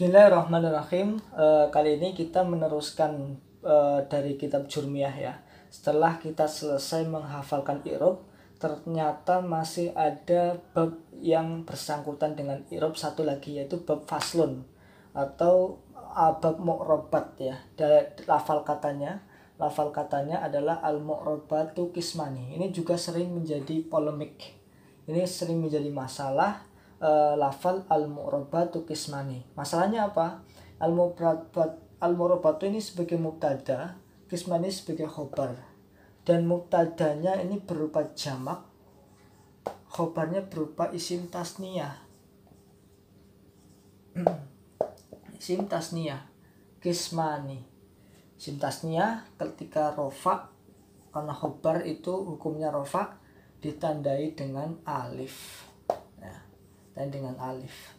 Bismillahirrahmanirrahim. Kali ini kita meneruskan dari kitab Jurmiyah ya. Setelah kita selesai menghafalkan i'rab, ternyata masih ada bab yang bersangkutan dengan i'rab satu lagi, yaitu bab faslun atau bab mu'robat ya. Dari lafal katanya adalah al-mu'robatu kismani. Ini juga sering menjadi polemik. Ini sering menjadi masalah. Lafal al-mu'robatu kismani. Masalahnya apa? Al-mu'robatu ini sebagai mubtada, kismani sebagai khobar. Dan mubtadanya ini berupa jamak, khobarnya berupa isim tasniyah. Isim tasniyah, kismani. Isim tasniyah ketika rofa, karena khobar itu hukumnya rofa, ditandai dengan alif. Dan dengan alif.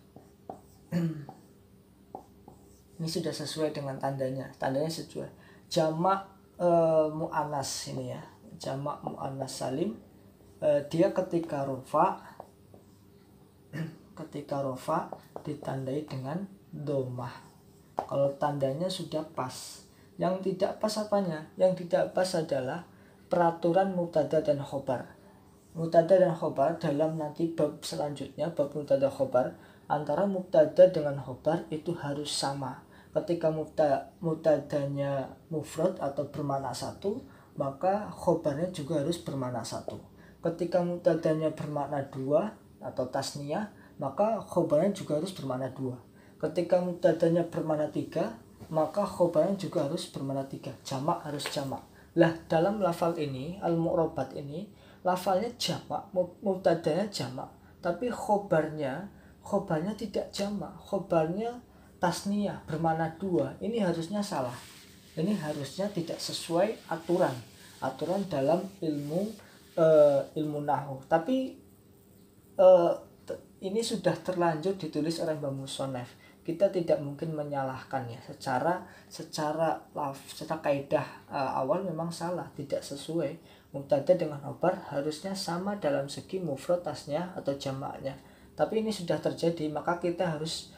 Ini sudah sesuai dengan tandanya sesuai. Jamak mu'annas ini ya, jamak mu'annas salim, dia ketika rofa ditandai dengan domah kalau tandanya sudah pas. Yang tidak pas apanya? Yang tidak pas adalah peraturan mubtada dan khobar. Mubtada dan khobar dalam nanti bab selanjutnya, bab mubtada khobar, antara mubtada dengan khobar itu harus sama. Ketika mubtadanya mufrad atau bermakna satu, maka khobarnya juga harus bermakna satu. Ketika mubtadanya bermakna dua atau tasniyah, maka khobarnya juga harus bermakna dua. Ketika mubtadanya bermakna tiga, maka khobarnya juga harus bermakna tiga. Jamak harus jamak. Lah dalam lafal ini, al-mu'robat ini, lafalnya jamak, mubtadanya jamak, tapi khobarnya tidak jamak, khobarnya tasniyah bermakna dua. Ini harusnya salah. Ini harusnya tidak sesuai aturan dalam ilmu nahwu. Tapi ini sudah terlanjur ditulis oleh Mbah Musonef. Kita tidak mungkin menyalahkannya secara kaidah awal memang salah, tidak sesuai. Mubtada dengan khobar harusnya sama dalam segi mufrad, tasnya atau jamaknya. Tapi ini sudah terjadi, maka kita harus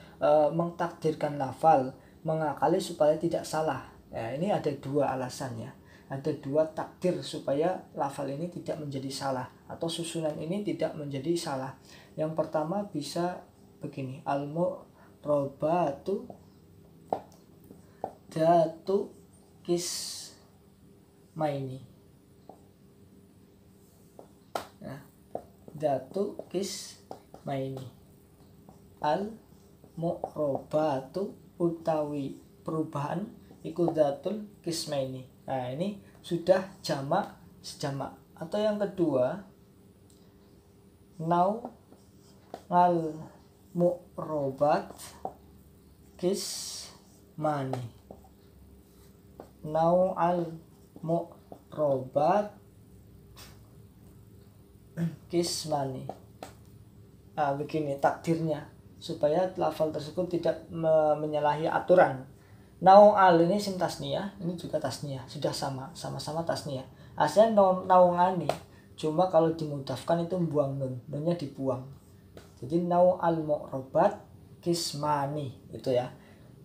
mengtakdirkan lafal, mengakali supaya tidak salah. Ya, ini ada dua alasannya. Ada dua takdir supaya lafal ini tidak menjadi salah atau susunan ini tidak menjadi salah. Yang pertama bisa begini, al-mu'robatu datu kismaini. Datu kismaini. Al-mu'robatu utawi perubahan iku datul kismaini. Nah ini sudah jamak sejamak. Atau yang kedua, ngal mu'robat kismani. Al mu'robat kismani. Nah, begini takdirnya supaya lafal tersebut tidak menyalahi aturan. Al ini sim tasniyah, ini juga tasniyah, sudah sama-sama tasniyah. Aslinya naungani, cuma kalau dimudafkan itu buang nunnya dibuang. Jadi al mu'robat kismani itu ya.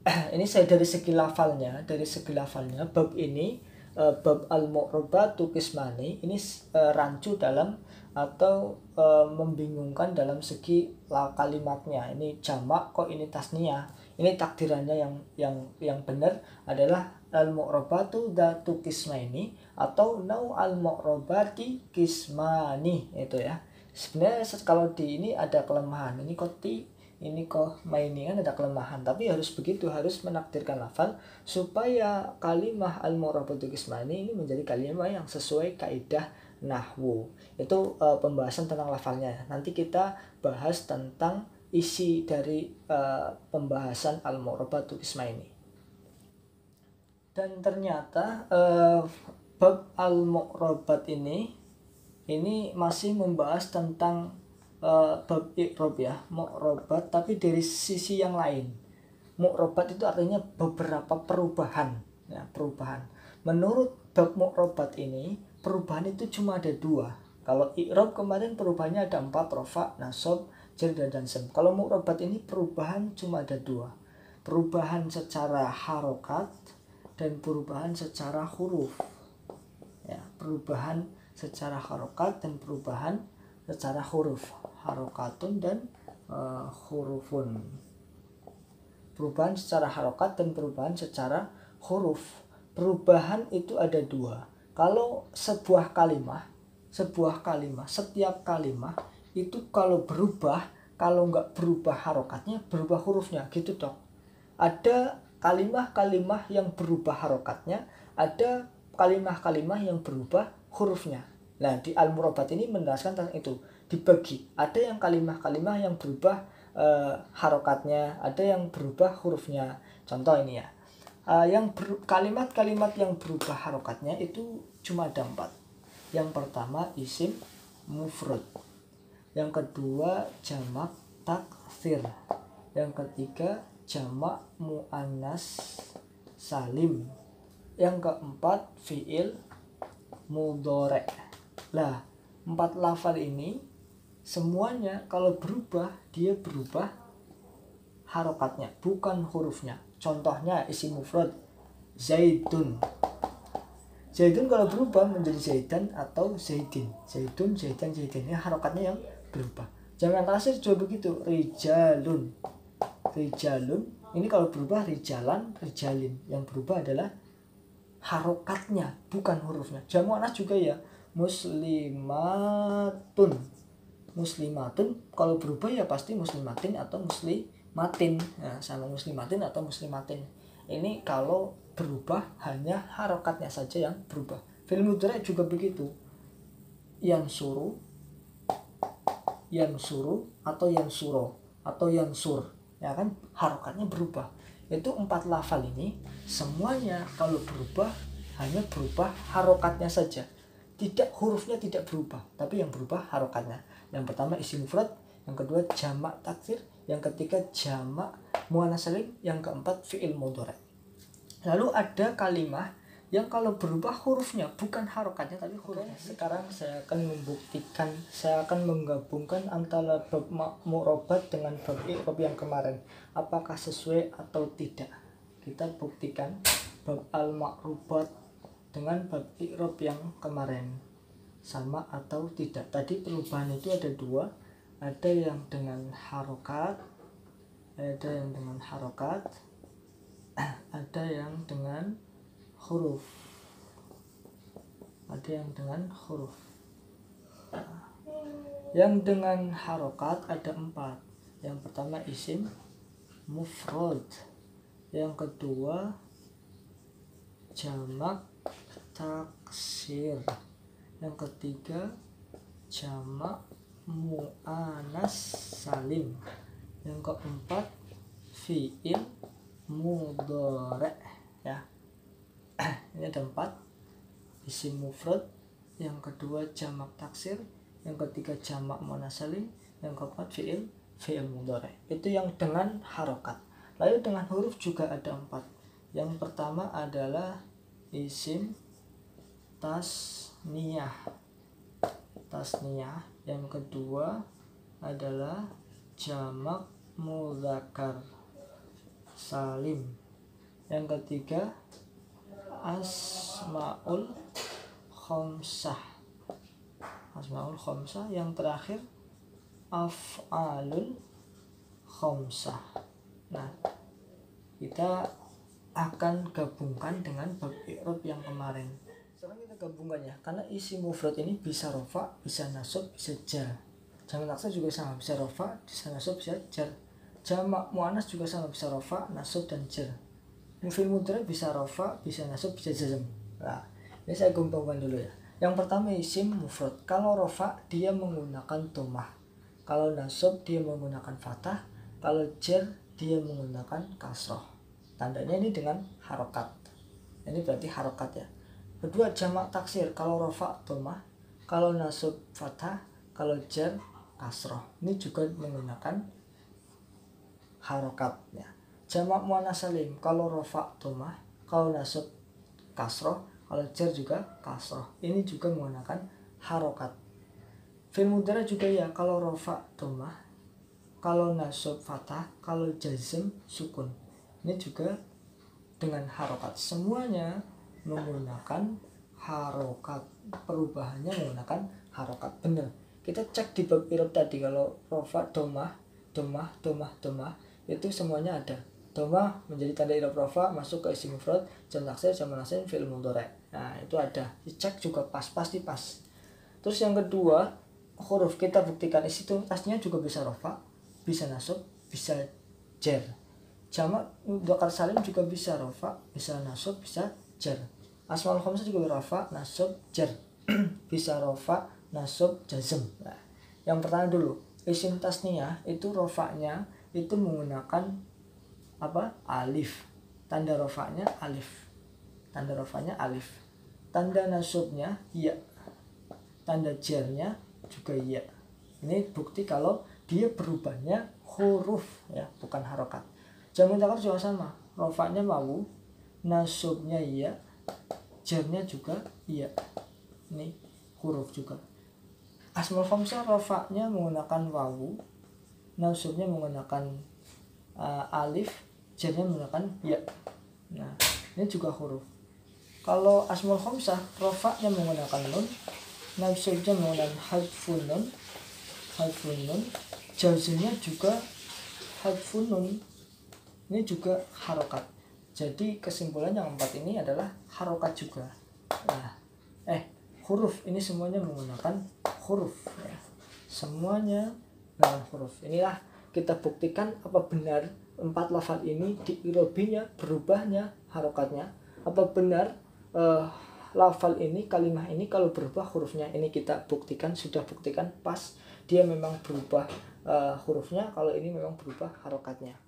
Ini saya dari segi lafalnya, bab ini, bab al mu'robatu kismani ini rancu dalam atau membingungkan dalam segi kalimatnya. Ini jamak kok ini tasniyah. Ini takdirannya yang benar adalah al mu'robatu datu kismaini atau al mu'robati kismani itu ya. Sebenarnya kalau di ini ada kelemahan. Ini maini kan ada kelemahan, tapi harus begitu, harus menakdirkan lafal supaya kalimah al mu'robatu kismani ini menjadi kalimah yang sesuai kaidah nahwu. Itu pembahasan tentang lafalnya. Nanti kita bahas tentang isi dari pembahasan al-mu'robatu kismaini. Dan ternyata bab al-mu'robat ini masih membahas tentang bab i'rab ya, mu'robat, tapi dari sisi yang lain. Mu'robat itu artinya beberapa perubahan ya, perubahan. Menurut bab mu'robat ini, perubahan itu cuma ada dua. Kalau i'rab kemarin perubahannya ada 4, rofa, nasab, jar, dan sem. Kalau mu'robat ini perubahan cuma ada 2. perubahan secara harokat dan perubahan secara huruf. Ya, perubahan secara harokat dan perubahan secara huruf. Harokatun dan hurufun. Perubahan secara harokat dan perubahan secara huruf. Perubahan itu ada dua. Kalau setiap kalimah, setiap kalimah itu kalau berubah, kalau nggak berubah harokatnya, berubah hurufnya, gitu dok. Ada kalimah-kalimah yang berubah harokatnya, ada kalimah-kalimah yang berubah hurufnya. Nah, di Al-Murabat ini menjelaskan tentang itu, dibagi. Ada yang kalimah-kalimah yang berubah harokatnya, ada yang berubah hurufnya. Contoh ini ya, kalimat-kalimat yang berubah harokatnya itu cuma ada 4. Yang pertama isim mufrad, yang kedua jamak taksir, yang ketiga jamak muannas salim, yang keempat fiil mudhari. Lah, 4 lafal ini semuanya kalau berubah, dia berubah harokatnya, bukan hurufnya. Contohnya isim mufrad zaidun. Zaidun kalau berubah menjadi zaidan atau zaidin. Zaidun, zaidan, zaidin. Ini harokatnya yang berubah. Jamak taksir juga begitu. Rijalun. Rijalun. Ini kalau berubah rijalan, rijalin. Yang berubah adalah harokatnya, bukan hurufnya. Jamak muannas juga ya. Muslimatun. Muslimatun kalau berubah ya pasti muslimatin atau muslimatin. Nah, sama muslimatin atau muslimatin. Ini kalau berubah hanya harokatnya saja yang berubah. Fi'il mudhari juga begitu. Yansuru, yansuru atau yansuro atau yansur. Ya kan, harokatnya berubah. Itu 4 lafal ini semuanya kalau berubah hanya berubah harokatnya saja. Tidak, hurufnya tidak berubah, tapi yang berubah harokatnya. Yang pertama isim mufrad, yang kedua jamak taksir, yang ketiga jamak muannas salim, yang keempat fi'il mudhari. Lalu ada kalimah yang kalau berubah hurufnya bukan harokatnya tapi hurufnya. Sekarang saya akan membuktikan, saya akan menggabungkan antara bab mu'robat dengan bab i'rob yang kemarin. Apakah sesuai atau tidak? Kita buktikan bab al-ma'rubat dengan bab i'rob yang kemarin sama atau tidak. Tadi perubahan itu ada 2, ada yang dengan harokat, ada yang dengan harokat, ada yang dengan huruf, ada yang dengan huruf. Yang dengan harokat ada 4. Yang pertama isim mufrad, yang kedua jamak taksir, yang ketiga jamak muannas salim, yang keempat fi'il mudhari. Ya, ini ada 4. Isim mufrad, yang kedua jamak taksir, yang ketiga jamak muannas salim, yang keempat fi'il mudhari. Itu yang dengan harokat. Lalu dengan huruf juga ada 4. Yang pertama adalah isim tasniyah, yang kedua adalah jamak mudzakkar salim, yang ketiga asmaul khamsah, yang terakhir af'alul khamsah. Nah, kita akan gabungkan dengan bab i'rob yang kemarin. Sekarang kita gabungkannya, karena isim mufrad ini bisa rofa, bisa nasab, bisa jar. Jamak taksir juga sama, bisa rofa, bisa nasab, bisa jar. Jamak muannas juga sama, bisa rofa, nasab, dan jar. Fi'il mudhari bisa rofa, bisa nasab, bisa jazm. Nah, ini saya gabungkan dulu ya. Yang pertama isim mufrad. Kalau rofa dia menggunakan dhammah, kalau nasab dia menggunakan fathah, kalau jar dia menggunakan kasroh. Tandanya ini dengan harokat. Ini berarti harokat ya. Kedua jamak taksir. Kalau rofa dhammah, kalau nasab fathah, kalau jar kasroh. Ini juga menggunakan harokat ya. Jamak muannas salim. Kalau rofa dhammah, kalau nasab kasroh, kalau jar juga kasroh. Ini juga menggunakan harokat. Fi'il mudhari juga ya. Kalau rofa dhammah, kalau nasab fathah, kalau jazm sukun. ini juga dengan harokat, semuanya menggunakan harokat, perubahannya menggunakan harokat. Bener, kita cek di bab irob tadi, kalau rofa, domah, domah, domah, domah, itu semuanya ada. Domah menjadi tanda irob rofa, masuk ke isim mufrad, jam taksir, jam nasin, fi'il mudhari'. Nah itu ada, dicek juga pas, pasti pas. Terus yang kedua, huruf kita buktikan isi itu tasnya juga bisa rofa, bisa nasab, bisa jar. Jamak mudzakkar salim juga bisa rofa, bisa nasab, bisa jar. Asmaul khamsah juga rofa, nasab, jar. Bisa rofa, nasab, jazm. Nah, yang pertama dulu, isim tasniyah itu rofanya itu menggunakan apa? Alif. Tanda rofanya alif. Tanda rofanya alif. Tanda nasabnya ya. Tanda jarnya juga ya. Ini bukti kalau dia berubahnya huruf ya, bukan harokat. Jamak mudzakkar juga sama, rofanya wawu, nasabnya iya, jarnya juga iya. Ini huruf juga. Asmaul khamsah rofanya menggunakan wawu, nasabnya menggunakan alif, jarnya menggunakan ya. Nah ini juga huruf. Kalau asmaul khamsah rofanya menggunakan nun, nasabnya menggunakan hadfun nun, jazmnya juga hadfun nun. Ini juga harokat. Jadi kesimpulan yang 4 ini adalah harokat juga. Nah, huruf ini semuanya menggunakan huruf ya. Semuanya dengan huruf. Inilah kita buktikan apa benar 4 lafal ini di irobinya, berubahnya harokatnya. Apa benar lafal ini, kalimah ini kalau berubah hurufnya. Ini kita buktikan, sudah buktikan pas dia memang berubah hurufnya, kalau ini memang berubah harokatnya.